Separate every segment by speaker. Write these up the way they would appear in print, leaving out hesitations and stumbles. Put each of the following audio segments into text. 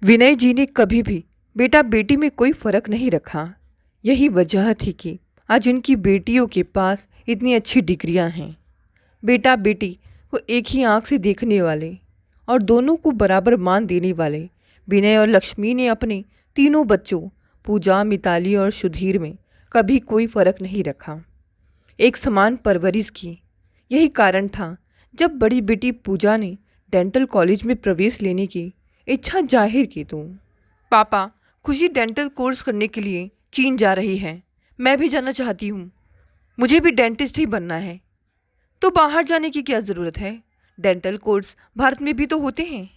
Speaker 1: विनय जी ने कभी भी बेटा बेटी में कोई फर्क नहीं रखा। यही वजह थी कि आज उनकी बेटियों के पास इतनी अच्छी डिग्रियां हैं। बेटा बेटी को एक ही आंख से देखने वाले और दोनों को बराबर मान देने वाले विनय और लक्ष्मी ने अपने तीनों बच्चों पूजा, मिताली और सुधीर में कभी कोई फर्क नहीं रखा। एक समान परवरिश की। यही कारण था जब बड़ी बेटी पूजा ने डेंटल कॉलेज में प्रवेश लेने की इच्छा जाहिर की तो पापा, खुशी डेंटल कोर्स करने के लिए चीन जा रही है। मैं भी जाना चाहती हूँ। मुझे भी डेंटिस्ट ही बनना है। तो बाहर जाने की क्या ज़रूरत है? डेंटल कोर्स भारत में भी तो होते हैं।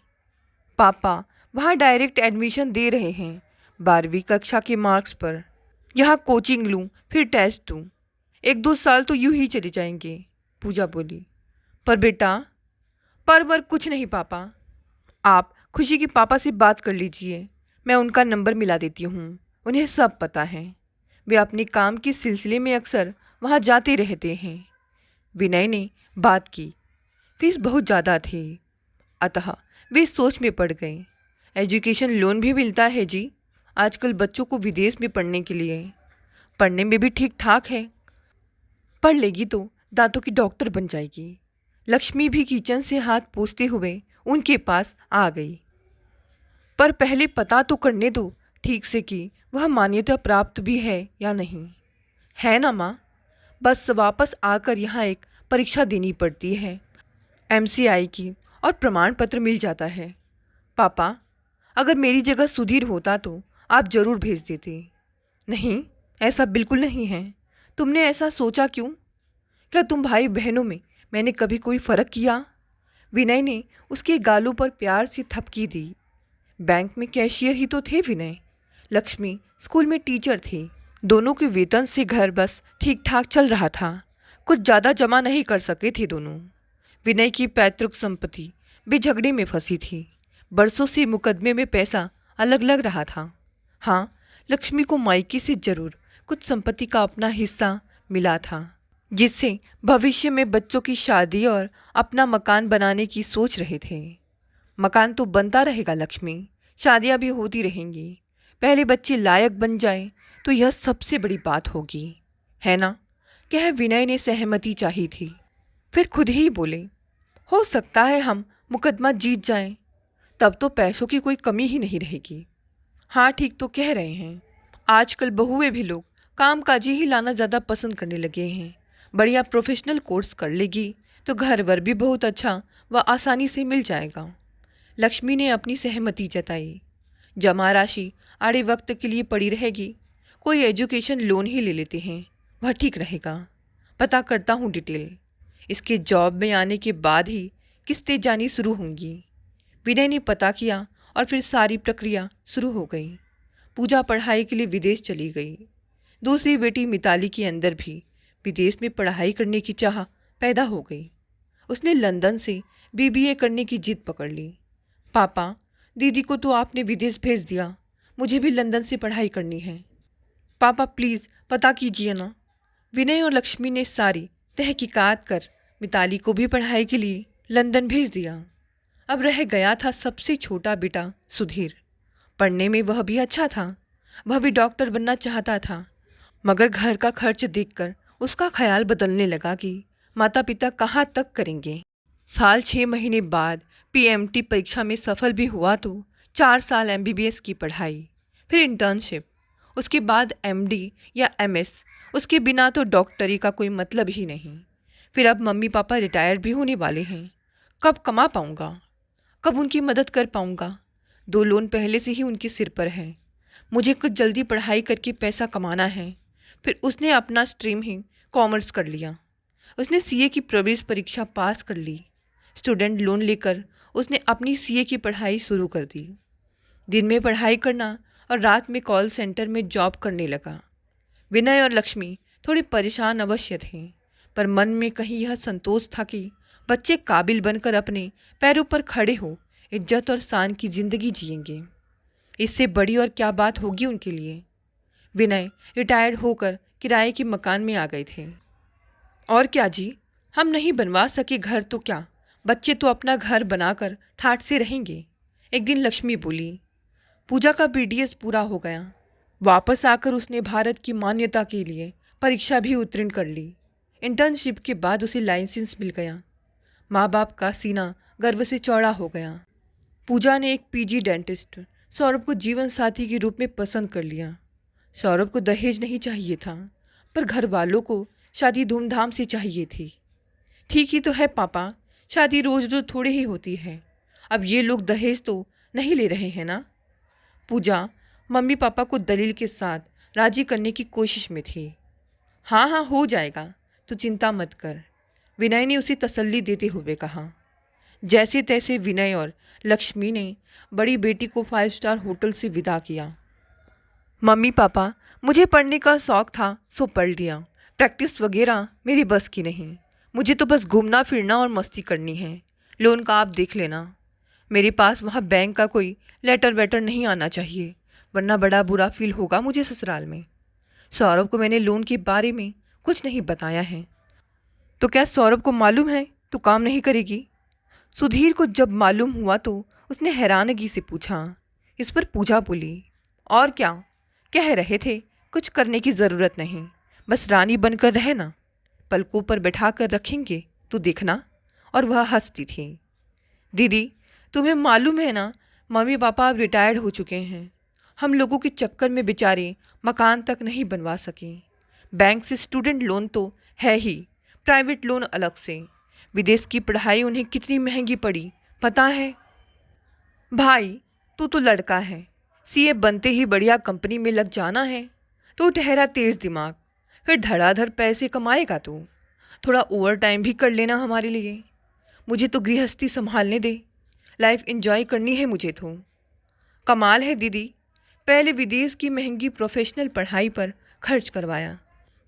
Speaker 1: पापा, वहाँ डायरेक्ट एडमिशन दे रहे हैं 12वीं कक्षा के मार्क्स पर। यहाँ कोचिंग लूँ फिर टेस्ट दूँ, 1-2 साल तो यूं ही चले जाएंगे। पूजा बोली। पर बेटा, पर वर कुछ नहीं पापा। आप खुशी के पापा से बात कर लीजिए। मैं उनका नंबर मिला देती हूँ। उन्हें सब पता है। वे अपने काम के सिलसिले में अक्सर वहाँ जाते रहते हैं। विनय ने बात की। फीस बहुत ज़्यादा थी, अतः वे सोच में पड़ गए। एजुकेशन लोन भी मिलता है जी, आजकल बच्चों को विदेश में पढ़ने के लिए। पढ़ने में भी ठीक ठाक है। पढ़ लेगी तो दांतों की डॉक्टर बन जाएगी। लक्ष्मी भी किचन से हाथ पोंछते हुए उनके पास आ गई। पर पहले पता तो करने दो ठीक से कि वह मान्यता प्राप्त भी है या नहीं। है ना माँ? बस वापस आकर यहाँ एक परीक्षा देनी पड़ती है, एमसीआई की, और प्रमाण पत्र मिल जाता है। पापा, अगर मेरी जगह सुधीर होता तो आप ज़रूर भेज देते। नहीं, ऐसा बिल्कुल नहीं है। तुमने ऐसा सोचा क्यों? क्या तुम भाई बहनों में मैंने कभी कोई फ़र्क किया? विनय ने उसके गालों पर प्यार से थपकी दी। बैंक में कैशियर ही तो थे विनय। लक्ष्मी स्कूल में टीचर थी। दोनों के वेतन से घर बस ठीक ठाक चल रहा था। कुछ ज़्यादा जमा नहीं कर सके थे दोनों। विनय की पैतृक संपत्ति भी झगड़े में फंसी थी। बरसों से मुकदमे में पैसा अलग लग रहा था। हाँ, लक्ष्मी को मायके से जरूर कुछ संपत्ति का अपना हिस्सा मिला था, जिससे भविष्य में बच्चों की शादी और अपना मकान बनाने की सोच रहे थे। मकान तो बनता रहेगा लक्ष्मी, शादियां भी होती रहेंगी। पहले बच्चे लायक बन जाए तो यह सबसे बड़ी बात होगी, है ना? कह विनय ने सहमति चाही थी। फिर खुद ही बोले, हो सकता है हम मुकदमा जीत जाएं, तब तो पैसों की कोई कमी ही नहीं रहेगी। हाँ, ठीक तो कह रहे हैं। आजकल बहुएं भी लोग कामकाजी ही लाना ज़्यादा पसंद करने लगे हैं। बढ़िया प्रोफेशनल कोर्स कर लेगी तो घर वर भी बहुत अच्छा व आसानी से मिल जाएगा। लक्ष्मी ने अपनी सहमति जताई। जमा राशि आड़े वक्त के लिए पड़ी रहेगी। कोई एजुकेशन लोन ही ले लेते हैं, वह ठीक रहेगा। पता करता हूँ डिटेल। इसके जॉब में आने के बाद ही किस्तें जानी शुरू होंगी। विनय ने पता किया और फिर सारी प्रक्रिया शुरू हो गई। पूजा पढ़ाई के लिए विदेश चली गई। दूसरी बेटी मिताली के अंदर भी विदेश में पढ़ाई करने की चाह पैदा हो गई। उसने लंदन से बीबीए करने की जिद पकड़ ली। पापा, दीदी को तो आपने विदेश भेज दिया, मुझे भी लंदन से पढ़ाई करनी है। पापा प्लीज़ पता कीजिए ना। विनय और लक्ष्मी ने सारी तहकीकात कर मिताली को भी पढ़ाई के लिए लंदन भेज दिया। अब रह गया था सबसे छोटा बेटा सुधीर। पढ़ने में वह भी अच्छा था, वह भी डॉक्टर बनना चाहता था। मगर घर का खर्च देखकर उसका ख्याल बदलने लगा कि माता पिता कहाँ तक करेंगे। साल 6 महीने बाद पीएमटी परीक्षा में सफल भी हुआ तो 4 साल एमबीबीएस की पढ़ाई, फिर इंटर्नशिप, उसके बाद एमडी या एमएस। उसके बिना तो डॉक्टरी का कोई मतलब ही नहीं। फिर अब मम्मी पापा रिटायर भी होने वाले हैं। कब कमा पाऊँगा, कब उनकी मदद कर पाऊँगा? 2 लोन पहले से ही उनके सिर पर हैं। मुझे कुछ जल्दी पढ़ाई करके पैसा कमाना है। फिर उसने अपना स्ट्रीम ही कॉमर्स कर लिया। उसने सीए की प्रवेश परीक्षा पास कर ली। स्टूडेंट लोन लेकर उसने अपनी सीए की पढ़ाई शुरू कर दी। दिन में पढ़ाई करना और रात में कॉल सेंटर में जॉब करने लगा। विनय और लक्ष्मी थोड़े परेशान अवश्य थे, पर मन में कहीं यह संतोष था कि बच्चे काबिल बनकर अपने पैरों पर खड़े हो इज्जत और शान की ज़िंदगी जिएंगे। इससे बड़ी और क्या बात होगी उनके लिए। विनय रिटायर्ड होकर किराए के मकान में आ गए थे। और क्या जी, हम नहीं बनवा सके घर तो क्या, बच्चे तो अपना घर बनाकर ठाठ से रहेंगे। एक दिन लक्ष्मी बोली, पूजा का बीडीएस पूरा हो गया। वापस आकर उसने भारत की मान्यता के लिए परीक्षा भी उत्तीर्ण कर ली। इंटर्नशिप के बाद उसे लाइसेंस मिल गया। माँ बाप का सीना गर्व से चौड़ा हो गया। पूजा ने एक पीजी डेंटिस्ट सौरभ को जीवन साथी के रूप में पसंद कर लिया। सौरभ को दहेज नहीं चाहिए था, पर घर वालों को शादी धूमधाम से चाहिए थी। ठीक ही तो है पापा, शादी रोज रोज थोड़े ही होती है। अब ये लोग दहेज तो नहीं ले रहे हैं ना। पूजा मम्मी पापा को दलील के साथ राजी करने की कोशिश में थी। हाँ हाँ हो जाएगा, तो चिंता मत कर, विनय ने उसे तसल्ली देते हुए कहा। जैसे तैसे विनय और लक्ष्मी ने बड़ी बेटी को 5 स्टार होटल से विदा किया। मम्मी पापा, मुझे पढ़ने का शौक़ था सो पढ़ लिया। प्रैक्टिस वगैरह मेरी बस की नहीं। मुझे तो बस घूमना फिरना और मस्ती करनी है। लोन का आप देख लेना। मेरे पास वहाँ बैंक का कोई लेटर वेटर नहीं आना चाहिए, वरना बड़ा बुरा फील होगा मुझे ससुराल में। सौरभ को मैंने लोन के बारे में कुछ नहीं बताया है। तो क्या सौरभ को मालूम है तो काम नहीं करेगी? सुधीर को जब मालूम हुआ तो उसने हैरानगी से पूछा। इस पर पूजा बोली, और क्या कह रहे थे, कुछ करने की ज़रूरत नहीं, बस रानी बनकर रहना, पलकों पर बैठा कर रखेंगे तो देखना। और वह हंसती थी। दीदी, तुम्हें मालूम है ना, मम्मी पापा अब रिटायर्ड हो चुके हैं। हम लोगों के चक्कर में बेचारे मकान तक नहीं बनवा सके। बैंक से स्टूडेंट लोन तो है ही, प्राइवेट लोन अलग से। विदेश की पढ़ाई उन्हें कितनी महंगी पड़ी पता है? भाई, तू तो लड़का है, सीए बनते ही बढ़िया कंपनी में लग जाना है। तो ठहरा तेज दिमाग, फिर धड़ाधड़ पैसे कमाएगा तू। थोड़ा ओवर टाइम भी कर लेना हमारे लिए। मुझे तो गृहस्थी संभालने दे, लाइफ एंजॉय करनी है मुझे तो। कमाल है दीदी, पहले विदेश की महंगी प्रोफेशनल पढ़ाई पर खर्च करवाया,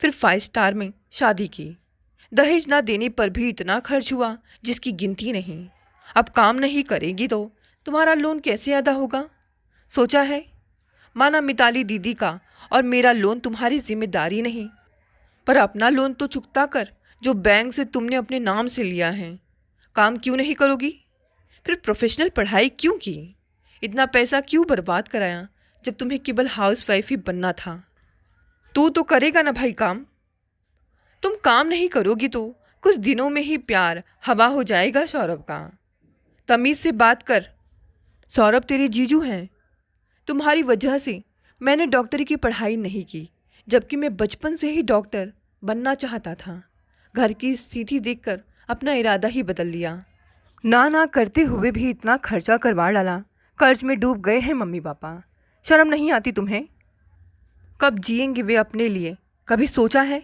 Speaker 1: फिर 5 स्टार में शादी की। दहेज ना देने पर भी इतना खर्च हुआ जिसकी गिनती नहीं। अब काम नहीं करेगी तो तुम्हारा लोन कैसे अदा होगा? सोचा है? माना मिताली दीदी का और मेरा लोन तुम्हारी जिम्मेदारी नहीं, पर अपना लोन तो चुकता कर जो बैंक से तुमने अपने नाम से लिया है। काम क्यों नहीं करोगी? फिर प्रोफेशनल पढ़ाई क्यों की? इतना पैसा क्यों बर्बाद कराया जब तुम्हें केवल हाउस वाइफ ही बनना था? तू तो करेगा ना भाई काम। तुम काम नहीं करोगी तो कुछ दिनों में ही प्यार हवा हो जाएगा सौरभ का। तमीज़ से बात कर। सौरभ तेरे जीजू हैं। तुम्हारी वजह से मैंने डॉक्टरी की पढ़ाई नहीं की, जबकि मैं बचपन से ही डॉक्टर बनना चाहता था। घर की स्थिति देखकर अपना इरादा ही बदल लिया। ना ना करते हुए भी इतना खर्चा करवा डाला। कर्ज में डूब गए हैं मम्मी पापा। शर्म नहीं आती तुम्हें? कब जिएंगे वे अपने लिए, कभी सोचा है?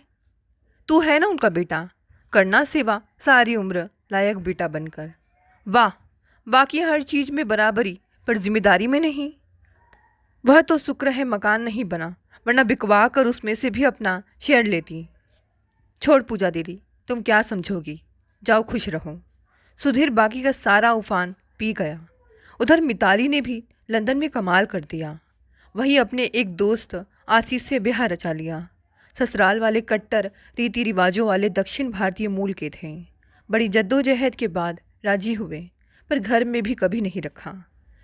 Speaker 1: तू है ना उनका बेटा, करना सेवा सारी उम्र लायक बेटा बनकर। वाह, बाकी हर चीज़ में बराबरी, पर जिम्मेदारी में नहीं। वह तो शुक्र है मकान नहीं बना, वरना बिकवा कर उसमें से भी अपना शेयर लेती। छोड़ पूजा दीदी, तुम क्या समझोगी, जाओ खुश रहो। सुधीर बाकी का सारा उफान पी गया। उधर मिताली ने भी लंदन में कमाल कर दिया। वही अपने एक दोस्त आशीष से ब्याह रचा लिया। ससुराल वाले कट्टर रीति रिवाजों वाले दक्षिण भारतीय मूल के थे। बड़ी जद्दोजहद के बाद राजी हुए, पर घर में भी कभी नहीं रखा।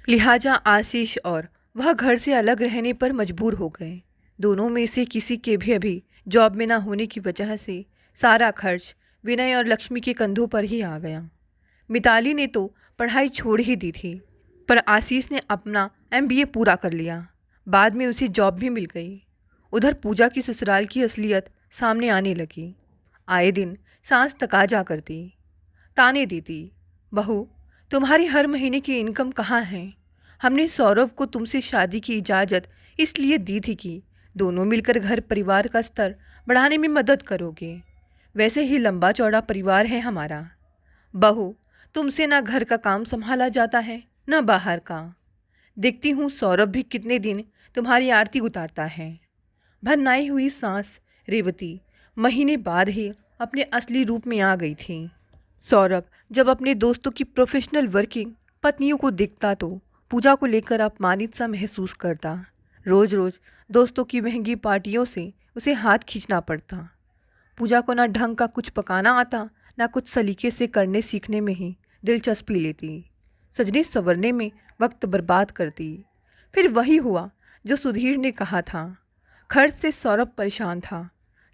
Speaker 1: लिहाजा आशीष और वह घर से अलग रहने पर मजबूर हो गए। दोनों में से किसी के भी अभी जॉब में ना होने की वजह से सारा खर्च विनय और लक्ष्मी के कंधों पर ही आ गया। मिताली ने तो पढ़ाई छोड़ ही दी थी, पर आशीष ने अपना MBA पूरा कर लिया। बाद में उसे जॉब भी मिल गई। उधर पूजा की ससुराल की असलियत सामने आने लगी। आए दिन सांस तकाजा करती, ताने देती, बहू तुम्हारी हर महीने की इनकम कहाँ है? हमने सौरभ को तुमसे शादी की इजाज़त इसलिए दी थी कि दोनों मिलकर घर परिवार का स्तर बढ़ाने में मदद करोगे। वैसे ही लंबा चौड़ा परिवार है हमारा। बहू, तुमसे ना घर का काम संभाला जाता है ना बाहर का। देखती हूँ सौरभ भी कितने दिन तुम्हारी आरती उतारता है। भरनाई हुई सांस रेवती महीने बाद ही अपने असली रूप में आ गई थी। सौरभ जब अपने दोस्तों की प्रोफेशनल वर्किंग पत्नियों को देखता तो पूजा को लेकर अपमानित सा महसूस करता। रोज़ रोज़ दोस्तों की महंगी पार्टियों से उसे हाथ खींचना पड़ता। पूजा को ना ढंग का कुछ पकाना आता, ना कुछ सलीके से करने सीखने में ही दिलचस्पी लेती। सजने संवरने में वक्त बर्बाद करती, फिर वही हुआ जो सुधीर ने कहा था। खर्च से सौरभ परेशान था,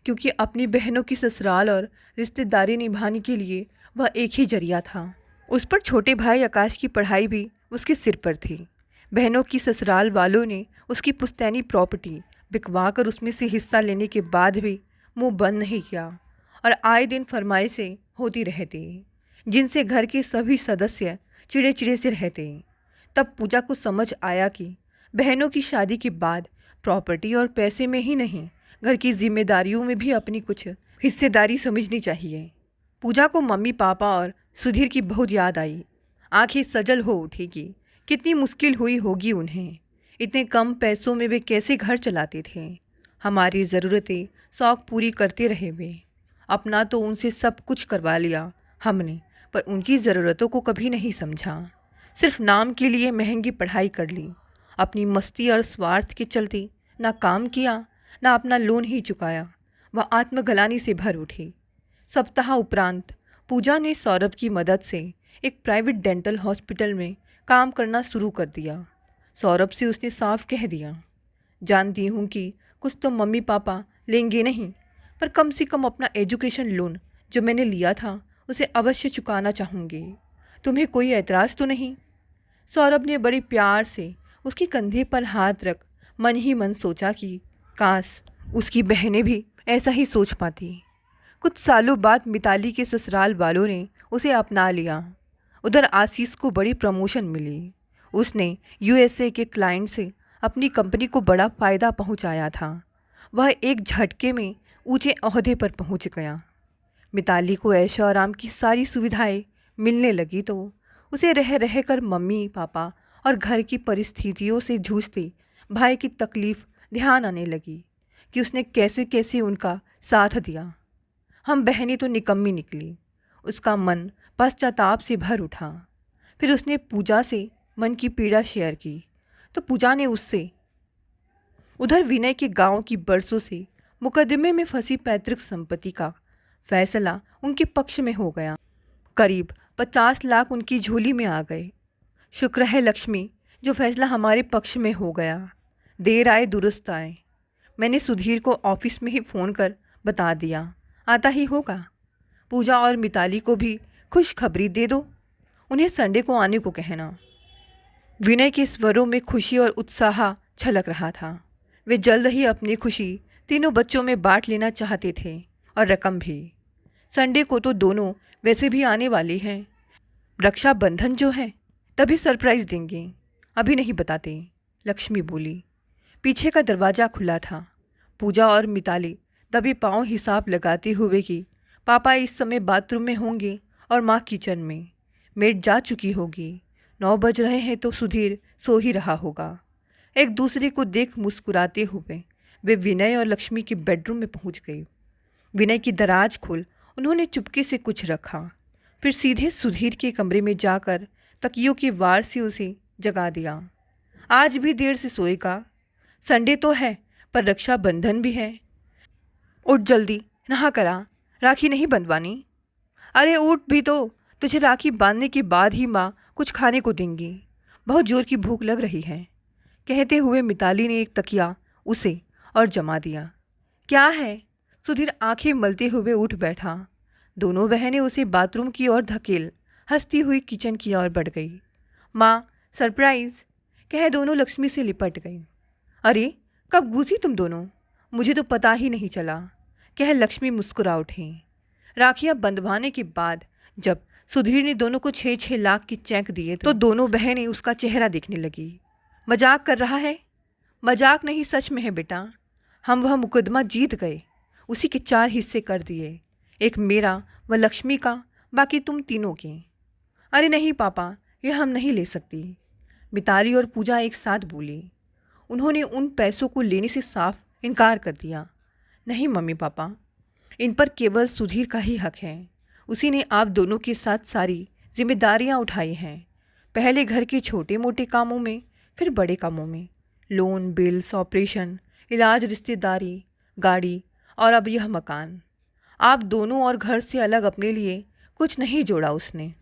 Speaker 1: क्योंकि अपनी बहनों की ससुराल और रिश्तेदारी निभाने के लिए वह एक ही जरिया था। उस पर छोटे भाई आकाश की पढ़ाई भी उसके सिर पर थी। बहनों की ससुराल वालों ने उसकी पुश्तैनी प्रॉपर्टी बिकवा कर उसमें से हिस्सा लेने के बाद भी मुंह बंद नहीं किया और आए दिन फरमाइशें होती रहती, जिनसे घर के सभी सदस्य चिड़े चिड़े से रहते। तब पूजा को समझ आया कि बहनों की शादी के बाद प्रॉपर्टी और पैसे में ही नहीं, घर की जिम्मेदारियों में भी अपनी कुछ हिस्सेदारी समझनी चाहिए। पूजा को मम्मी पापा और सुधीर की बहुत याद आई। आंखें सजल हो उठी कि कितनी मुश्किल हुई होगी उन्हें। इतने कम पैसों में वे कैसे घर चलाते थे। हमारी ज़रूरतें शौक पूरी करते रहे वे। अपना तो उनसे सब कुछ करवा लिया हमने, पर उनकी ज़रूरतों को कभी नहीं समझा। सिर्फ नाम के लिए महंगी पढ़ाई कर ली। अपनी मस्ती और स्वार्थ के चलते ना काम किया, ना अपना लोन ही चुकाया। वह आत्मग्लानि से भर उठी। सप्ताह उपरांत पूजा ने सौरभ की मदद से एक प्राइवेट डेंटल हॉस्पिटल में काम करना शुरू कर दिया। सौरभ से उसने साफ कह दिया, जानती हूँ कि कुछ तो मम्मी पापा लेंगे नहीं, पर कम से कम अपना एजुकेशन लोन जो मैंने लिया था उसे अवश्य चुकाना चाहूँगी। तुम्हें कोई ऐतराज़ तो नहीं? सौरभ ने बड़े प्यार से उसके कंधे पर हाथ रख मन ही मन सोचा कि काश उसकी बहनें भी ऐसा ही सोच पाती। कुछ सालों बाद मिताली के ससुराल वालों ने उसे अपना लिया। उधर आशीष को बड़ी प्रमोशन मिली। उसने यूएसए के क्लाइंट से अपनी कंपनी को बड़ा फ़ायदा पहुंचाया था। वह एक झटके में ऊंचे ओहदे पर पहुंच गया। मिताली को ऐशो आराम की सारी सुविधाएं मिलने लगी तो उसे रह रह कर मम्मी पापा और घर की परिस्थितियों से जूझते भाई की तकलीफ़ ध्यान आने लगी कि उसने कैसे कैसे उनका साथ दिया। हम बहनें तो निकम्मी निकली। उसका मन पश्चाताप से भर उठा। फिर उसने पूजा से मन की पीड़ा शेयर की तो पूजा ने उससे उधर विनय के गांव की बरसों से मुकदमे में फंसी पैतृक संपत्ति का फैसला उनके पक्ष में हो गया। करीब 50 लाख उनकी झोली में आ गए। शुक्र है लक्ष्मी, जो फैसला हमारे पक्ष में हो गया। देर आए दुरुस्त आए। मैंने सुधीर को ऑफिस में ही फ़ोन कर बता दिया, आता ही होगा। पूजा और मिताली को भी खुशखबरी दे दो, उन्हें संडे को आने को कहना। विनय के स्वरों में खुशी और उत्साह छलक रहा था। वे जल्द ही अपनी खुशी तीनों बच्चों में बांट लेना चाहते थे, और रकम भी। संडे को तो दोनों वैसे भी आने वाली हैं। रक्षाबंधन जो है तभी सरप्राइज़ देंगे, अभी नहीं बताते, लक्ष्मी बोली। पीछे का दरवाज़ा खुला था। पूजा और मिताली दबे पाँव हिसाब लगाते हुए कि पापा इस समय बाथरूम में होंगे और माँ किचन में। मेड जा चुकी होगी। 9 बज रहे हैं तो सुधीर सो ही रहा होगा। एक दूसरे को देख मुस्कुराते हुए वे विनय और लक्ष्मी के बेडरूम में पहुंच गई। विनय की दराज खोल उन्होंने चुपके से कुछ रखा, फिर सीधे सुधीर के कमरे में जाकर तकियों के वार से उसे जगा दिया। आज भी देर से सोएगा। संडे तो है, पर रक्षाबंधन भी है। उठ जल्दी, नहा करा, राखी नहीं बंधवानी। अरे उठ भी तो, तुझे राखी बांधने के बाद ही माँ कुछ खाने को देंगी। बहुत जोर की भूख लग रही है। कहते हुए मिताली ने एक तकिया उसे और जमा दिया। क्या है? सुधीर आंखें मलते हुए उठ बैठा। दोनों बहनें उसे बाथरूम की ओर धकेल हंसती हुई किचन की ओर बढ़ गई। माँ, सरप्राइज़, कह दोनों लक्ष्मी से लिपट गई। अरे कब घुसी तुम दोनों? मुझे तो पता ही नहीं चला, कह लक्ष्मी मुस्कुरा उठी। राखियाँ बंधवाने के बाद जब सुधीर ने दोनों को 6-6 लाख की चेक दिए तो दोनों बहनें उसका चेहरा देखने लगी। मजाक कर रहा है? मजाक नहीं, सच में है बेटा। हम वह मुकदमा जीत गए। उसी के 4 हिस्से कर दिए, एक मेरा व लक्ष्मी का, बाकी तुम तीनों के। अरे नहीं पापा, यह हम नहीं ले सकती, मिताली और पूजा एक साथ बोली। उन्होंने उन पैसों को लेने से साफ इनकार कर दिया। नहीं मम्मी पापा, इन पर केवल सुधीर का ही हक है। उसी ने आप दोनों के साथ सारी जिम्मेदारियां उठाई हैं, पहले घर के छोटे मोटे कामों में, फिर बड़े कामों में, लोन, बिल्स, ऑपरेशन, इलाज, रिश्तेदारी, गाड़ी और अब यह मकान। आप दोनों और घर से अलग अपने लिए कुछ नहीं जोड़ा उसने।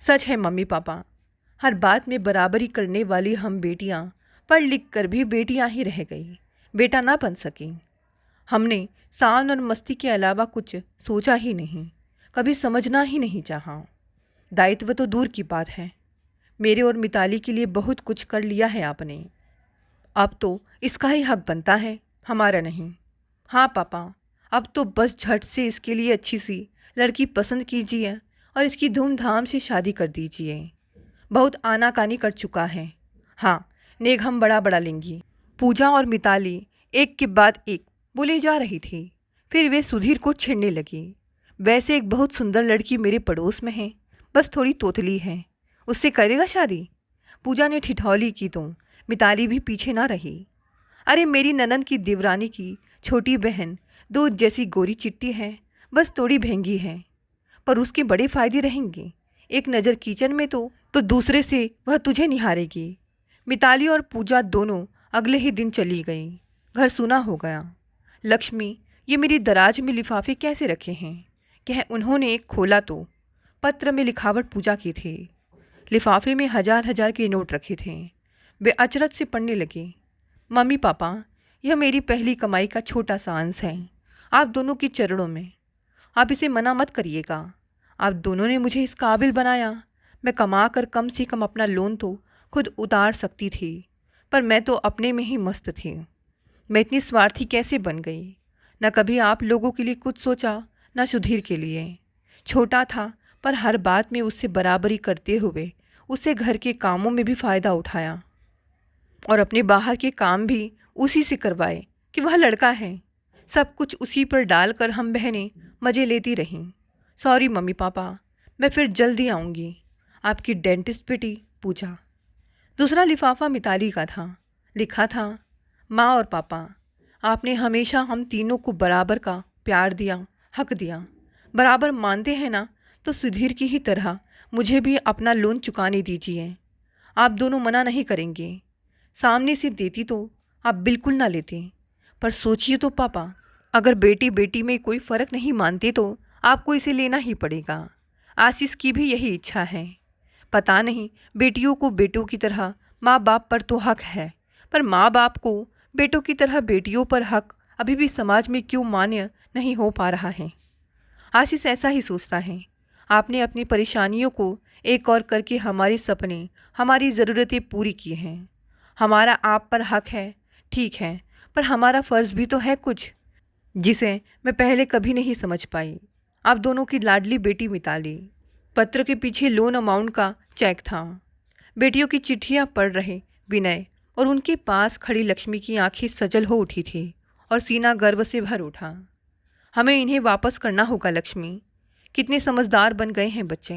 Speaker 1: सच है मम्मी पापा, हर बात में बराबरी करने वाली हम बेटियां पढ़ लिख कर भी बेटियां ही रह गई, बेटा ना बन सकी। हमने शान और मस्ती के अलावा कुछ सोचा ही नहीं, कभी समझना ही नहीं चाहा। दायित्व तो दूर की बात है, मेरे और मिताली के लिए बहुत कुछ कर लिया है आपने। अब तो इसका ही हक बनता है, हमारा नहीं। हाँ पापा, अब तो बस झट से इसके लिए अच्छी सी लड़की पसंद कीजिए और इसकी धूमधाम से शादी कर दीजिए। बहुत आनाकानी कर चुका है। हाँ, नेक हम बड़ा बड़ा लेंगी। पूजा और मिताली एक के बाद एक बोली जा रही थी। फिर वे सुधीर को छेड़ने लगी। वैसे एक बहुत सुंदर लड़की मेरे पड़ोस में है, बस थोड़ी तोतली है, उससे करेगा शादी? पूजा ने ठिठौली की तो मिताली भी पीछे ना रही। अरे मेरी ननद की देवरानी की छोटी बहन दूध जैसी गोरी चिट्टी है, बस थोड़ी महंगी है, पर उसके बड़े फायदे रहेंगे। एक नज़र किचन में तो दूसरे से वह तुझे निहारेगी। मिताली और पूजा दोनों अगले ही दिन चली गई। घर सूना हो गया। लक्ष्मी, ये मेरी दराज में लिफाफे कैसे रखे हैं? कह उन्होंने एक खोला तो पत्र में लिखावट पूजा की थी। लिफाफे में हजार हजार के नोट रखे थे। वे अचरज से पढ़ने लगे। मम्मी पापा, यह मेरी पहली कमाई का छोटा सा अंश है, आप दोनों के चरणों में। आप इसे मना मत करिएगा। आप दोनों ने मुझे इस काबिल बनाया। मैं कमा कर कम से कम अपना लोन तो खुद उतार सकती थी, पर मैं तो अपने में ही मस्त थी। मैं इतनी स्वार्थी कैसे बन गई? न कभी आप लोगों के लिए कुछ सोचा, न सुधीर के लिए। छोटा था पर हर बात में उससे बराबरी करते हुए उससे घर के कामों में भी फ़ायदा उठाया और अपने बाहर के काम भी उसी से करवाए कि वह लड़का है। सब कुछ उसी पर डालकर हम बहनें मज़े लेती रहीं। सॉरी मम्मी पापा, मैं फिर जल्दी आऊँगी। आपकी डेंटिस्ट बेटी पूजा। दूसरा लिफाफा मिताली का था। लिखा था, माँ और पापा, आपने हमेशा हम तीनों को बराबर का प्यार दिया, हक दिया। बराबर मानते हैं ना, तो सुधीर की ही तरह मुझे भी अपना लोन चुकाने दीजिए। आप दोनों मना नहीं करेंगे। सामने से देती तो आप बिल्कुल ना लेते, पर सोचिए तो पापा, अगर बेटी बेटी में कोई फ़र्क नहीं मानते तो आपको इसे लेना ही पड़ेगा। आशीष की भी यही इच्छा है। पता नहीं बेटियों को बेटों की तरह माँ बाप पर तो हक है, पर माँ बाप को बेटों की तरह बेटियों पर हक अभी भी समाज में क्यों मान्य नहीं हो पा रहा है। आशीष ऐसा ही सोचता है। आपने अपनी परेशानियों को एक और करके हमारे सपने, हमारी ज़रूरतें पूरी की हैं। हमारा आप पर हक है, ठीक है, पर हमारा फ़र्ज़ भी तो है कुछ, जिसे मैं पहले कभी नहीं समझ पाई। आप दोनों की लाडली बेटी मिताली। पत्र के पीछे लोन अमाउंट का चेक था। बेटियों की चिट्ठियाँ पढ़ रहे विनय और उनके पास खड़ी लक्ष्मी की आंखें सजल हो उठी थी और सीना गर्व से भर उठा। हमें इन्हें वापस करना होगा लक्ष्मी। कितने समझदार बन गए हैं बच्चे।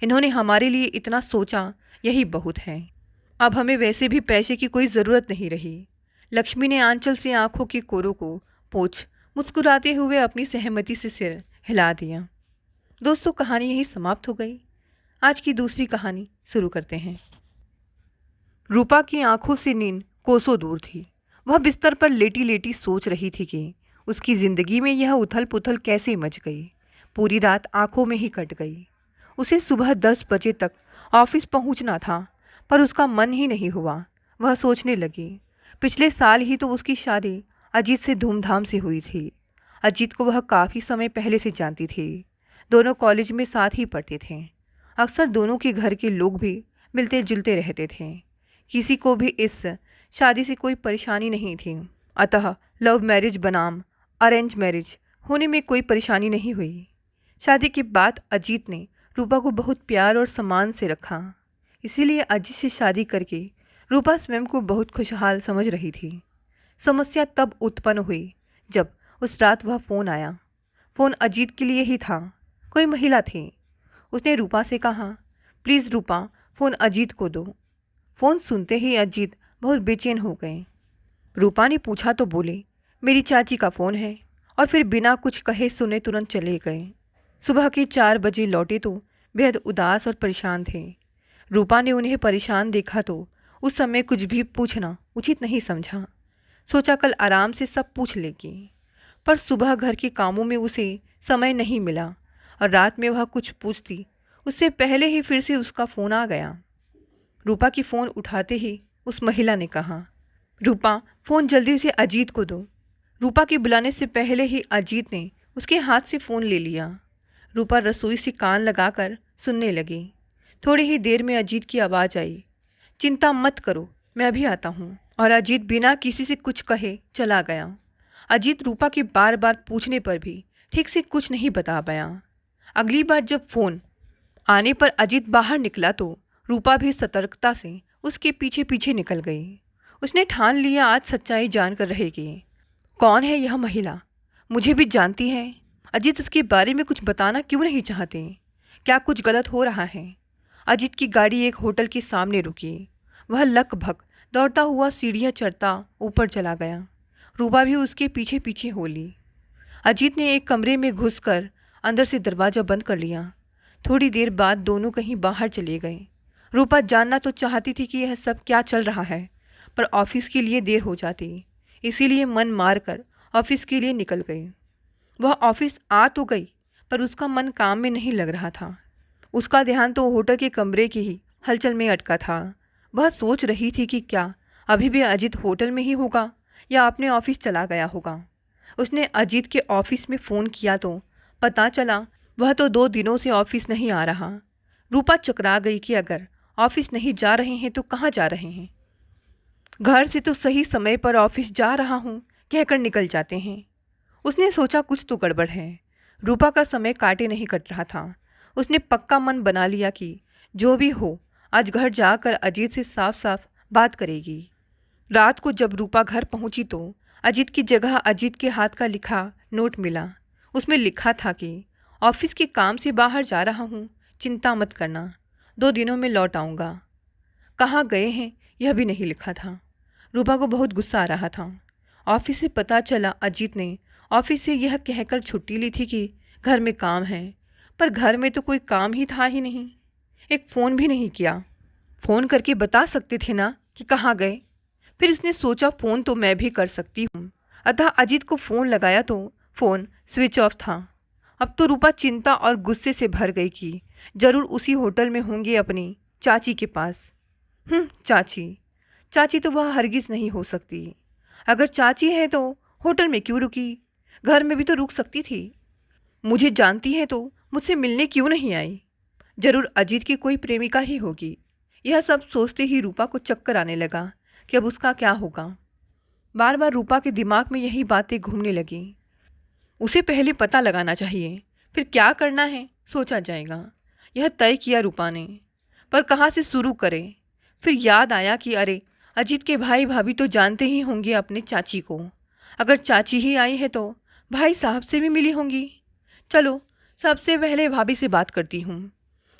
Speaker 1: इन्होंने हमारे लिए इतना सोचा, यही बहुत है। अब हमें वैसे भी पैसे की कोई ज़रूरत नहीं रही। लक्ष्मी ने आंचल से आंखों के कोरों को पोंछ मुस्कुराते हुए अपनी सहमति से सिर हिला दिया। दोस्तों, कहानी यही समाप्त हो गई। आज की दूसरी कहानी शुरू करते हैं। रूपा की आंखों से नींद कोसों दूर थी। वह बिस्तर पर लेटी लेटी सोच रही थी कि उसकी ज़िंदगी में यह उथल पुथल कैसे मच गई। पूरी रात आंखों में ही कट गई। उसे सुबह 10 बजे तक ऑफिस पहुंचना था, पर उसका मन ही नहीं हुआ। वह सोचने लगी, पिछले साल ही तो उसकी शादी अजीत से धूमधाम से हुई थी। अजीत को वह काफ़ी समय पहले से जानती थी। दोनों कॉलेज में साथ ही पढ़ते थे। अक्सर दोनों के घर के लोग भी मिलते जुलते रहते थे। किसी को भी इस शादी से कोई परेशानी नहीं थी। अतः लव मैरिज बनाम अरेंज मैरिज होने में कोई परेशानी नहीं हुई। शादी के बाद अजीत ने रूपा को बहुत प्यार और सम्मान से रखा। इसीलिए अजीत से शादी करके रूपा स्वयं को बहुत खुशहाल समझ रही थी। समस्या तब उत्पन्न हुई जब उस रात वह फ़ोन आया। फ़ोन अजीत के लिए ही था। कोई महिला थी। उसने रूपा से कहा, प्लीज़ रूपा, फ़ोन अजीत को दो। फ़ोन सुनते ही अजीत बहुत बेचैन हो गए। रूपा ने पूछा तो बोले, मेरी चाची का फ़ोन है, और फिर बिना कुछ कहे सुने तुरंत चले गए। सुबह के 4 बजे लौटे तो बेहद उदास और परेशान थे। रूपा ने उन्हें परेशान देखा तो उस समय कुछ भी पूछना उचित नहीं समझा। सोचा कल आराम से सब पूछ लेगी, पर सुबह घर के कामों में उसे समय नहीं मिला और रात में वह कुछ पूछती उससे पहले ही फिर से उसका फ़ोन आ गया। रूपा की फ़ोन उठाते ही उस महिला ने कहा। रूपा, फ़ोन जल्दी से अजीत को दो। रूपा के बुलाने से पहले ही अजीत ने उसके हाथ से फ़ोन ले लिया। रूपा रसोई से कान लगाकर सुनने लगी। थोड़ी ही देर में अजीत की आवाज़ आई। चिंता मत करो, मैं अभी आता हूँ। और अजीत बिना किसी से कुछ कहे चला गया। अजीत रूपा के बार बार पूछने पर भी ठीक से कुछ नहीं बता पाया। अगली बार जब फ़ोन आने पर अजीत बाहर निकला तो रूपा भी सतर्कता से उसके पीछे पीछे निकल गई। उसने ठान लिया आज सच्चाई जानकर रहेगी। कौन है यह महिला? मुझे भी जानती है। अजीत उसके बारे में कुछ बताना क्यों नहीं चाहते? क्या कुछ गलत हो रहा है? अजीत की गाड़ी एक होटल के सामने रुकी। वह लक-भक दौड़ता हुआ सीढ़ियाँ चढ़ता ऊपर चला गया। रूपा भी उसके पीछे पीछे हो ली। अजीत ने एक कमरे में घुसकर अंदर से दरवाज़ा बंद कर लिया। थोड़ी देर बाद दोनों कहीं बाहर चले गए। रूपा जानना तो चाहती थी कि यह सब क्या चल रहा है, पर ऑफिस के लिए देर हो जाती, इसीलिए मन मारकर ऑफिस के लिए निकल गई। वह ऑफिस आ तो गई, पर उसका मन काम में नहीं लग रहा था। उसका ध्यान तो होटल के कमरे की ही हलचल में अटका था। वह सोच रही थी कि क्या अभी भी अजीत होटल में ही होगा या अपने ऑफिस चला गया होगा। उसने अजीत के ऑफिस में फ़ोन किया तो पता चला वह तो 2 दिनों से ऑफिस नहीं आ रहा। रूपा चकरा गई कि अगर ऑफिस नहीं जा रहे हैं तो कहाँ जा रहे हैं। घर से तो सही समय पर ऑफिस जा रहा हूँ कहकर निकल जाते हैं। उसने सोचा कुछ तो गड़बड़ है। रूपा का समय काटे नहीं कट रहा था। उसने पक्का मन बना लिया कि जो भी हो आज घर जाकर अजीत से साफ साफ बात करेगी। रात को जब रूपा घर पहुंची तो अजीत की जगह अजीत के हाथ का लिखा नोट मिला। उसमें लिखा था कि ऑफिस के काम से बाहर जा रहा हूँ, चिंता मत करना, 2 दिनों में लौट आऊँगा। कहाँ गए हैं यह भी नहीं लिखा था। रूपा को बहुत गुस्सा आ रहा था। ऑफिस से पता चला अजीत ने ऑफिस से यह कहकर छुट्टी ली थी कि घर में काम है, पर घर में तो कोई काम ही था ही नहीं। एक फ़ोन भी नहीं किया। फ़ोन करके बता सकते थे ना कि कहाँ गए। फिर उसने सोचा फ़ोन तो मैं भी कर सकती हूँ, अतः अजीत को फ़ोन लगाया तो फ़ोन स्विच ऑफ था। अब तो रूपा चिंता और गुस्से से भर गई कि ज़रूर उसी होटल में होंगे अपनी चाची के पास। चाची तो वह हरगिज़ नहीं हो सकती। अगर चाची है तो होटल में क्यों रुकी? घर में भी तो रुक सकती थी। मुझे जानती है तो मुझसे मिलने क्यों नहीं आई? जरूर अजीत की कोई प्रेमिका ही होगी। यह सब सोचते ही रूपा को चक्कर आने लगा कि अब उसका क्या होगा। बार बार रूपा के दिमाग में यही बातें घूमने लगी। उसे पहले पता लगाना चाहिए, फिर क्या करना है सोचा जाएगा। यह तय किया रूपा ने, पर कहाँ से शुरू करें। फिर याद आया कि अरे अजीत के भाई भाभी तो जानते ही होंगे अपने चाची को। अगर चाची ही आई है तो भाई साहब से भी मिली होंगी। चलो सबसे पहले भाभी से बात करती हूँ।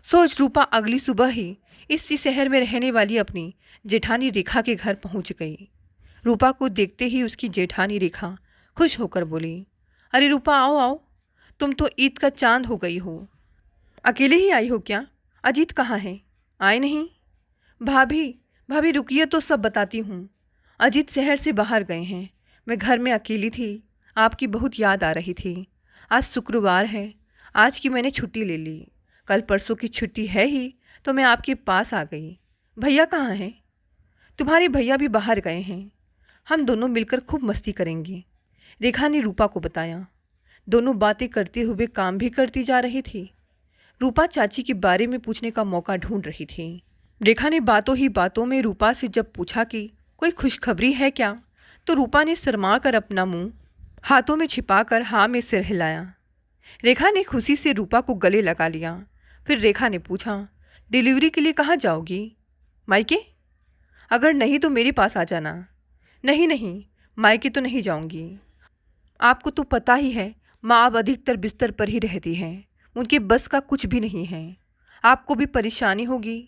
Speaker 1: सोच रूपा अगली सुबह ही इसी शहर में रहने वाली अपनी जेठानी रेखा के घर पहुँच गई। रूपा को देखते ही उसकी जेठानी रेखा खुश होकर बोली, अरे रूपा आओ आओ, तुम तो ईद का चांद हो गई हो। अकेले ही आई हो क्या? अजीत कहाँ है? आए नहीं? भाभी रुकिए तो सब बताती हूँ। अजीत शहर से बाहर गए हैं, मैं घर में अकेली थी, आपकी बहुत याद आ रही थी। आज शुक्रवार है, आज की मैंने छुट्टी ले ली। कल परसों की छुट्टी है ही तो मैं आपके पास आ गई। भैया कहाँ हैं? तुम्हारे भैया भी बाहर गए हैं, हम दोनों मिलकर खूब मस्ती करेंगे, रेखा ने रूपा को बताया। दोनों बातें करते हुए काम भी करती जा रही थी। रूपा चाची के बारे में पूछने का मौका ढूंढ रही थी। रेखा ने बातों ही बातों में रूपा से जब पूछा कि कोई खुशखबरी है क्या, तो रूपा ने शर्मा कर अपना मुंह हाथों में छिपाकर हाँ में सिर हिलाया। रेखा ने खुशी से रूपा को गले लगा लिया। फिर रेखा ने पूछा, डिलीवरी के लिए कहाँ जाओगी? मायके? अगर नहीं तो मेरे पास आ जाना। नहीं, मायके तो नहीं जाऊंगी। आपको तो पता ही है, माँ अब अधिकतर बिस्तर पर ही रहती हैं, उनके बस का कुछ भी नहीं है। आपको भी परेशानी होगी।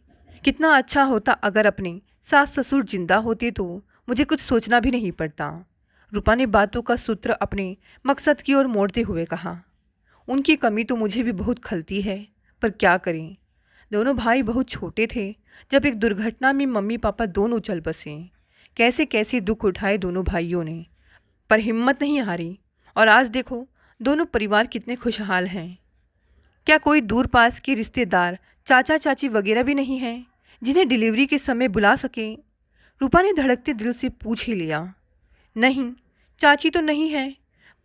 Speaker 1: कितना अच्छा होता अगर अपने सास ससुर जिंदा होते तो मुझे कुछ सोचना भी नहीं पड़ता। रूपा ने बातों का सूत्र अपने मकसद की ओर मोड़ते हुए कहा। उनकी कमी तो मुझे भी बहुत खलती है, पर क्या करें। दोनों भाई बहुत छोटे थे जब एक दुर्घटना में मम्मी पापा दोनों चल बसे। कैसे कैसे दुख उठाए दोनों भाइयों ने, पर हिम्मत नहीं हारी। और आज देखो दोनों परिवार कितने खुशहाल हैं। क्या कोई दूर पास के रिश्तेदार, चाचा चाची वगैरह भी नहीं हैं जिन्हें डिलीवरी के समय बुला सकें? रूपा ने धड़कते दिल से पूछ ही लिया। नहीं, चाची तो नहीं है,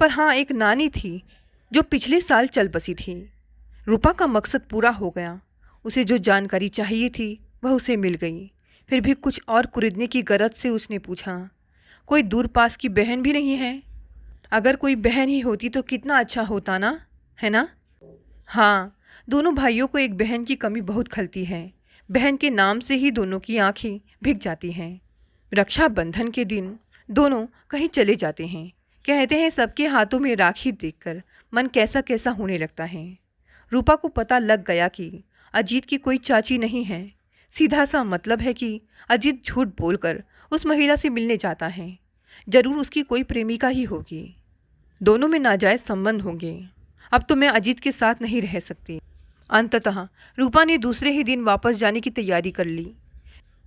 Speaker 1: पर हाँ एक नानी थी जो पिछले साल चल बसी थी। रूपा का मकसद पूरा हो गया। उसे जो जानकारी चाहिए थी वह उसे मिल गई। फिर भी कुछ और कुरेदने की गरज से उसने पूछा, कोई दूर पास की बहन भी नहीं है? अगर कोई बहन ही होती तो कितना अच्छा होता ना, है ना? हाँ, दोनों भाइयों को एक बहन की कमी बहुत खलती है। बहन के नाम से ही दोनों की आंखें भीग जाती हैं। रक्षाबंधन के दिन दोनों कहीं चले जाते हैं। कहते हैं सबके हाथों में राखी देखकर मन कैसा कैसा होने लगता है। रूपा को पता लग गया कि अजीत की कोई चाची नहीं है। सीधा सा मतलब है कि अजीत झूठ बोलकर उस महिला से मिलने जाता है। जरूर उसकी कोई प्रेमिका ही होगी। दोनों में नाजायज संबंध होंगे। अब तो मैं अजीत के साथ नहीं रह सकती। अंततः रूपा ने दूसरे ही दिन वापस जाने की तैयारी कर ली।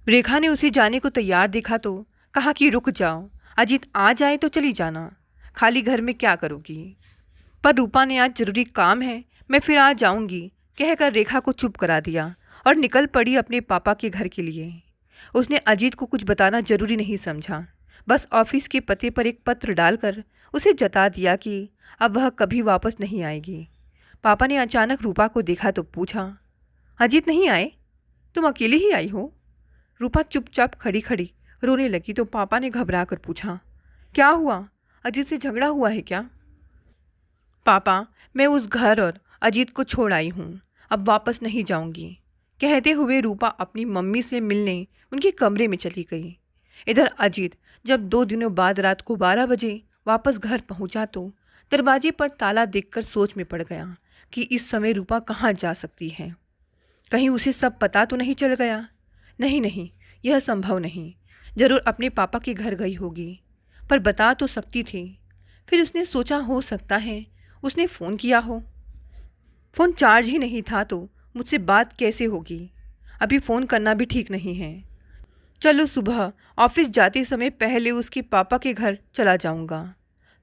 Speaker 1: रेखा ने उसे जाने को तैयार देखा तो कहा कि रुक जाओ, अजीत आ जाए तो चली जाना, खाली घर में क्या करोगी? पर रूपा ने आज जरूरी काम है, मैं फिर आ जाऊंगी कहकर रेखा को चुप करा दिया और निकल पड़ी अपने पापा के घर के लिए। उसने अजीत को कुछ बताना जरूरी नहीं समझा। बस ऑफिस के पते पर एक पत्र डालकर उसे जता दिया कि अब वह कभी वापस नहीं आएगी। पापा ने अचानक रूपा को देखा तो पूछा, अजीत नहीं आए? तुम अकेले ही आई हो? रूपा चुपचाप खड़ी खड़ी रोने लगी तो पापा ने घबरा कर पूछा, क्या हुआ? अजीत से झगड़ा हुआ है क्या? पापा, मैं उस घर और अजीत को छोड़ आई हूँ, अब वापस नहीं जाऊंगी। कहते हुए रूपा अपनी मम्मी से मिलने उनके कमरे में चली गई। इधर अजीत जब 2 दिनों बाद रात को 12 बजे वापस घर पहुंचा तो दरवाजे पर ताला देखकर सोच में पड़ गया कि इस समय रूपा कहाँ जा सकती है। कहीं उसे सब पता तो नहीं चल गया? नहीं नहीं, यह संभव नहीं। जरूर अपने पापा के घर गई होगी, पर बता तो सकती थी। फिर उसने सोचा हो सकता है उसने फ़ोन किया हो। फ़ोन चार्ज ही नहीं था तो मुझसे बात कैसे होगी? अभी फ़ोन करना भी ठीक नहीं है। चलो सुबह ऑफिस जाते समय पहले उसके पापा के घर चला जाऊंगा।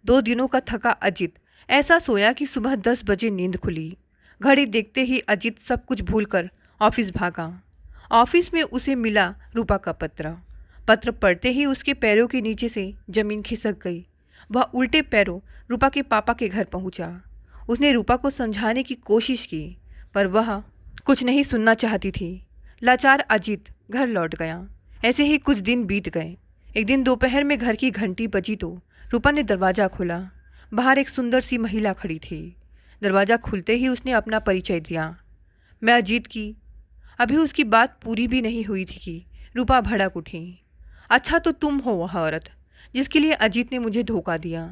Speaker 1: 2 दिनों का थका अजीत ऐसा सोया कि सुबह 10 बजे नींद खुली। घड़ी देखते ही अजीत सब कुछ भूलकर ऑफिस भागा। ऑफिस में उसे मिला रूपा का पत्र। पत्र पढ़ते ही उसके पैरों के नीचे से जमीन खिसक गई। वह उल्टे पैरों रूपा के पापा के घर पहुंचा। उसने रूपा को समझाने की कोशिश की, पर वह कुछ नहीं सुनना चाहती थी। लाचार अजीत घर लौट गया। ऐसे ही कुछ दिन बीत गए। एक दिन दोपहर में घर की घंटी बजी तो रूपा ने दरवाज़ा खोला। बाहर एक सुंदर सी महिला खड़ी थी। दरवाज़ा खुलते ही उसने अपना परिचय दिया, मैं अजीत की। अभी उसकी बात पूरी भी नहीं हुई थी कि रूपा भड़क उठी। अच्छा, तो तुम हो वह औरत जिसके लिए अजीत ने मुझे धोखा दिया।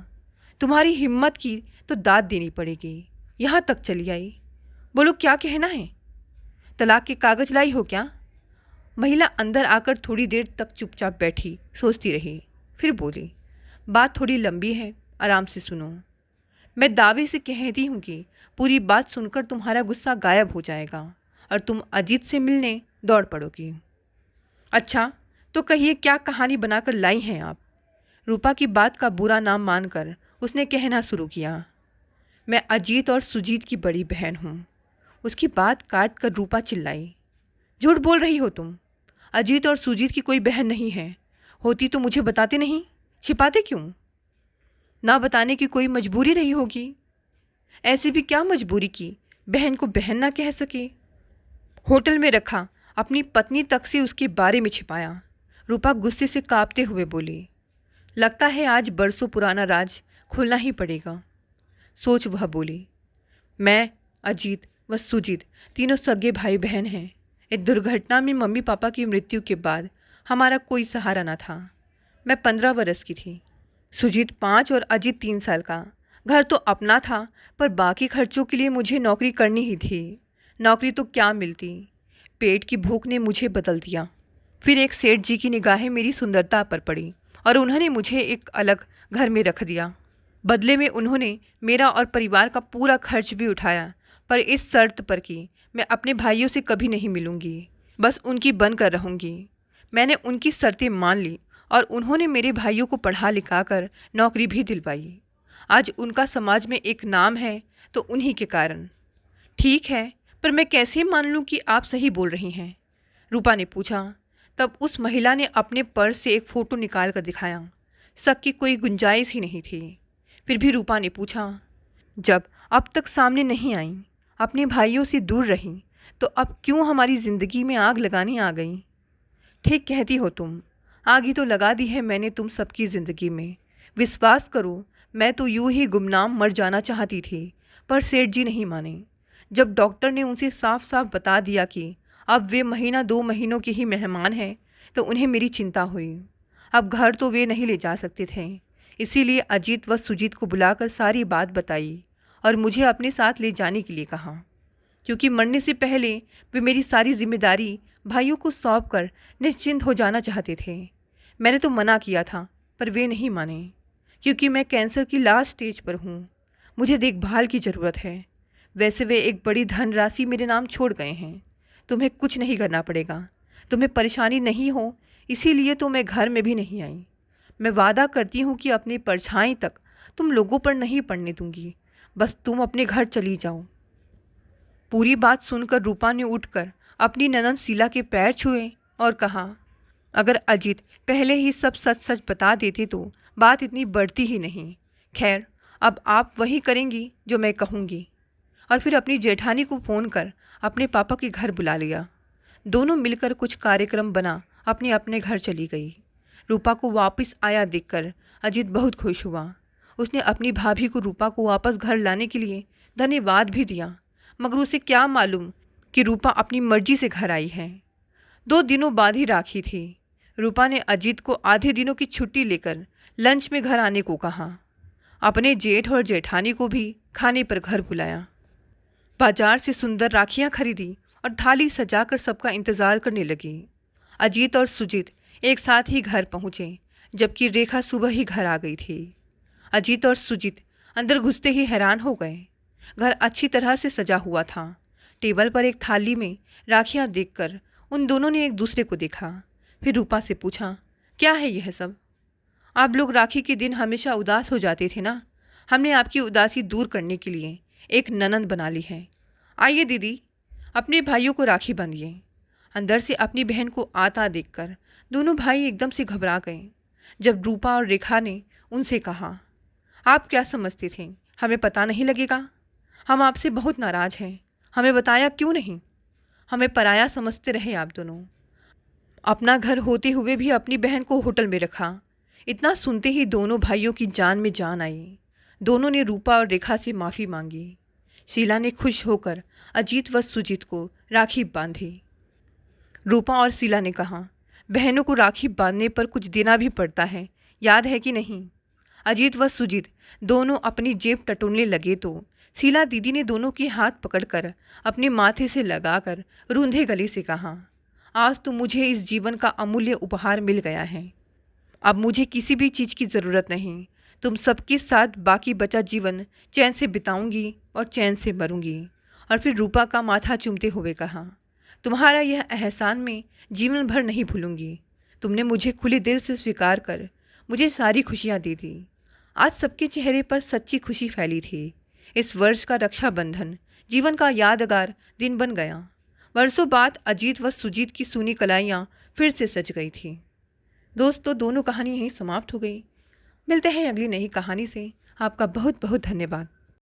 Speaker 1: तुम्हारी हिम्मत की तो दाद देनी पड़ेगी। यहाँ तक चली आई। बोलो, क्या कहना है? तलाक के कागज़ लाई हो क्या? महिला अंदर आकर थोड़ी देर तक चुपचाप बैठी सोचती रही, फिर बोली, बात थोड़ी लंबी है, आराम से सुनो। मैं दावे से कहती हूँ कि पूरी बात सुनकर तुम्हारा गुस्सा गायब हो जाएगा और तुम अजीत से मिलने दौड़ पड़ोगी। अच्छा, तो कहिए क्या कहानी बनाकर लाई हैं आप? रूपा की बात का बुरा नाम मानकर उसने कहना शुरू किया, मैं अजीत और सुजीत की बड़ी बहन हूँ। उसकी बात काट कर रूपा चिल्लाई, झूठ बोल रही हो तुम। अजीत और सुजीत की कोई बहन नहीं है। होती तो मुझे बताते नहीं, छिपाते क्यों? ना बताने की कोई मजबूरी रही होगी। ऐसी भी क्या मजबूरी की बहन को बहन ना कह सके? होटल में रखा, अपनी पत्नी तक से उसके बारे में छिपाया। रूपा गुस्से से कांपते हुए बोली, लगता है आज बरसों पुराना राज खोलना ही पड़ेगा। सोच वह बोली, मैं, अजीत व सुजीत तीनों सगे भाई बहन हैं। एक दुर्घटना में मम्मी पापा की मृत्यु के बाद हमारा कोई सहारा न था। मैं 15 बरस की थी, सुजीत 5 और अजीत 3 साल का। घर तो अपना था, पर बाकी खर्चों के लिए मुझे नौकरी करनी ही थी। नौकरी तो क्या मिलती, पेट की भूख ने मुझे बदल दिया। फिर एक सेठ जी की निगाहें मेरी सुंदरता पर पड़ी और उन्होंने मुझे एक अलग घर में रख दिया। बदले में उन्होंने मेरा और परिवार का पूरा खर्च भी उठाया, पर इस शर्त पर कि मैं अपने भाइयों से कभी नहीं मिलूंगी, बस उनकी बनकर रहूंगी। मैंने उनकी शर्तें मान ली और उन्होंने मेरे भाइयों को पढ़ा लिखा कर नौकरी भी दिलवाई। आज उनका समाज में एक नाम है तो उन्हीं के कारण। ठीक है, पर मैं कैसे मान लूं कि आप सही बोल रही हैं? रूपा ने पूछा। तब उस महिला ने अपने पर्स से एक फ़ोटो निकाल कर दिखाया। शक की कोई गुंजाइश ही नहीं थी। फिर भी रूपा ने पूछा, जब अब तक सामने नहीं आई, अपने भाइयों से दूर रही, तो अब क्यों हमारी ज़िंदगी में आग लगाने आ गई? ठीक कहती हो तुम, आग ही तो लगा दी है मैंने तुम सबकी ज़िंदगी में। विश्वास करो, मैं तो यूं ही गुमनाम मर जाना चाहती थी, पर सेठ जी नहीं माने। जब डॉक्टर ने उनसे साफ साफ बता दिया कि अब वे महीना 2 महीनों के ही मेहमान हैं, तो उन्हें मेरी चिंता हुई। अब घर तो वे नहीं ले जा सकते थे, इसीलिए अजीत व सुजीत को बुलाकर सारी बात बताई और मुझे अपने साथ ले जाने के लिए कहा, क्योंकि मरने से पहले वे मेरी सारी जिम्मेदारी भाइयों को सौंप कर निश्चिंत हो जाना चाहते थे। मैंने तो मना किया था, पर वे नहीं माने, क्योंकि मैं कैंसर की लास्ट स्टेज पर हूँ। मुझे देखभाल की ज़रूरत है। वैसे वे एक बड़ी धनराशि मेरे नाम छोड़ गए हैं। तुम्हें कुछ नहीं करना पड़ेगा, तुम्हें परेशानी नहीं हो, इसीलिए तो मैं घर में भी नहीं आई। मैं वादा करती हूँ कि अपनी परछाई तक तुम लोगों पर नहीं पड़ने दूंगी। बस तुम अपने घर चली जाओ। पूरी बात सुनकर रूपा ने उठकर अपनी ननद शीला के पैर छुए और कहा, अगर अजीत पहले ही सब सच सच बता देते तो बात इतनी बढ़ती ही नहीं। खैर, अब आप वही करेंगी जो मैं कहूँगी। और फिर अपनी जेठानी को फ़ोन कर अपने पापा के घर बुला लिया। दोनों मिलकर कुछ कार्यक्रम बना अपने अपने घर चली गई। रूपा को वापस आया देखकर अजीत बहुत खुश हुआ। उसने अपनी भाभी को रूपा को वापस घर लाने के लिए धन्यवाद भी दिया, मगर उसे क्या मालूम कि रूपा अपनी मर्जी से घर आई है। 2 दिनों बाद ही राखी थी। रूपा ने अजीत को आधे दिनों की छुट्टी लेकर लंच में घर आने को कहा। अपने जेठ और जेठानी को भी खाने पर घर बुलाया। बाजार से सुंदर राखियां खरीदी और थाली सजाकर सबका इंतजार करने लगी। अजीत और सुजीत एक साथ ही घर पहुंचे, जबकि रेखा सुबह ही घर आ गई थी। अजीत और सुजीत अंदर घुसते ही हैरान हो गए। घर अच्छी तरह से सजा हुआ था। टेबल पर एक थाली में राखियां देखकर उन दोनों ने एक दूसरे को देखा। फिर रूपा से पूछा, क्या है यह सब? आप लोग राखी के दिन हमेशा उदास हो जाते थे ना, हमने आपकी उदासी दूर करने के लिए एक ननद बना ली है। आइए दीदी, अपने भाइयों को राखी बांधिए। अंदर से अपनी बहन को आता देखकर दोनों भाई एकदम से घबरा गए। जब रूपा और रेखा ने उनसे कहा, आप क्या समझते थे हमें पता नहीं लगेगा? हम आपसे बहुत नाराज़ हैं, हमें बताया क्यों नहीं? हमें पराया समझते रहे आप दोनों। अपना घर होते हुए भी अपनी बहन को होटल में रखा। इतना सुनते ही दोनों भाइयों की जान में जान आई। दोनों ने रूपा और रेखा से माफ़ी मांगी। शीला ने खुश होकर अजीत व सुजीत को राखी बांधी। रूपा और शीला ने कहा, बहनों को राखी बांधने पर कुछ देना भी पड़ता है, याद है कि नहीं? अजीत व सुजीत दोनों अपनी जेब टटोलने लगे तो शीला दीदी ने दोनों के हाथ पकड़कर अपने माथे से लगाकर रूंधे गले से कहा, आज तो मुझे इस जीवन का अमूल्य उपहार मिल गया है। अब मुझे किसी भी चीज़ की ज़रूरत नहीं। तुम सबके साथ बाकी बचा जीवन चैन से बिताऊंगी और चैन से मरूंगी। और फिर रूपा का माथा चूमते हुए कहा, तुम्हारा यह एहसान मैं जीवन भर नहीं भूलूंगी। तुमने मुझे खुले दिल से स्वीकार कर मुझे सारी खुशियाँ दी थी। आज सबके चेहरे पर सच्ची खुशी फैली थी। इस वर्ष का रक्षाबंधन जीवन का यादगार दिन बन गया। वर्षों बाद अजीत व सुजीत की सूनी कलाइयाँ फिर से सज गई थी। दोस्तों, दोनों कहानी यहीं समाप्त हो गई। मिलते हैं अगली नई कहानी से। आपका बहुत बहुत धन्यवाद।